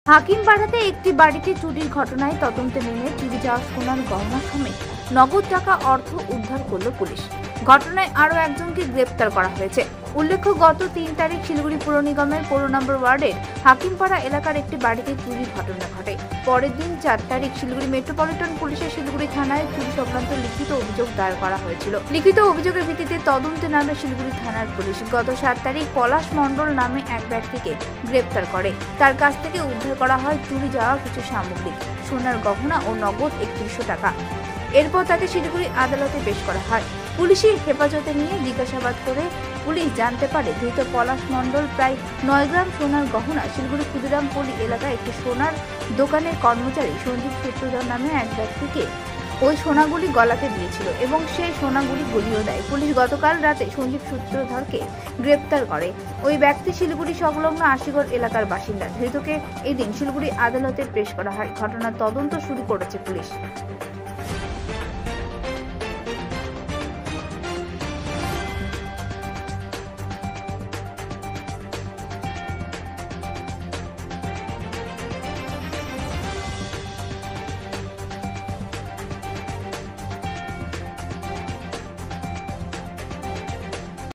হাকিমপাড়াতে একটি বাড়িতে চুরির ঘটনায় তদন্তে নেমে চুরি যাওয়া সোনার গহনা সমেত নগদ টাকা অর্থ উদ্ধার করল পুলিশ। ঘটনায় আরও একজনকে গ্রেপ্তার করা হয়েছে। উল্লেখ্য, গত ৩ তারিখ শিলিগুড়ি পুর নিগমের ১৫ নম্বর ওয়ার্ডের হাকিমপাড়া এলাকার একটি বাড়িতে চুরির ঘটনা ঘটে। পরের দিন ৪ তারিখ শিলিগুড়ি মেট্রোপলিটন পুলিশের শিলিগুড়ি থানায় চুরি সংক্রান্ত লিখিত অভিযোগ দায়ের করা হয়েছিল। লিখিত অভিযোগের ভিত্তিতে তদন্তে নামে শিলিগুড়ি থানার পুলিশ গত ৭ তারিখ পলাশ মণ্ডল নামে এক ব্যক্তিকে গ্রেপ্তার করে। তার কাছ থেকে উদ্ধার করা হয় চুরি যাওয়া কিছু সামগ্রী, সোনার গহনা ও নগদ ৩১০০ টাকা। এরপর তাকে শিলিগুড়ি আদালতে পেশ করা হয়। পুলিশের হেফাজতে নিয়ে জিজ্ঞাসাবাদ করে পুলিশ জানতে পারে ধৃত পলাশ মণ্ডল প্রায় ৯ গ্রাম সোনার গহনা শিলিগুড়ি ক্ষুদিরামপল্লী এলাকায় একটি সোনার দোকানের কর্মচারী সঞ্জীব সূত্রধর নামে এক ব্যক্তিকে ওই সোনাগুলি গলাতে দিয়েছিল এবং সেই সোনাগুলি গলিয়েও দেয়। পুলিশ গতকাল রাতে সঞ্জীব সূত্রধরকে গ্রেপ্তার করে। ওই ব্যক্তি শিলিগুড়ি সংলগ্ন আশিগড় এলাকার বাসিন্দা। ধৃতকে এদিন শিলিগুড়ি আদালতে পেশ করা হয়। ঘটনার তদন্ত শুরু করেছে পুলিশ।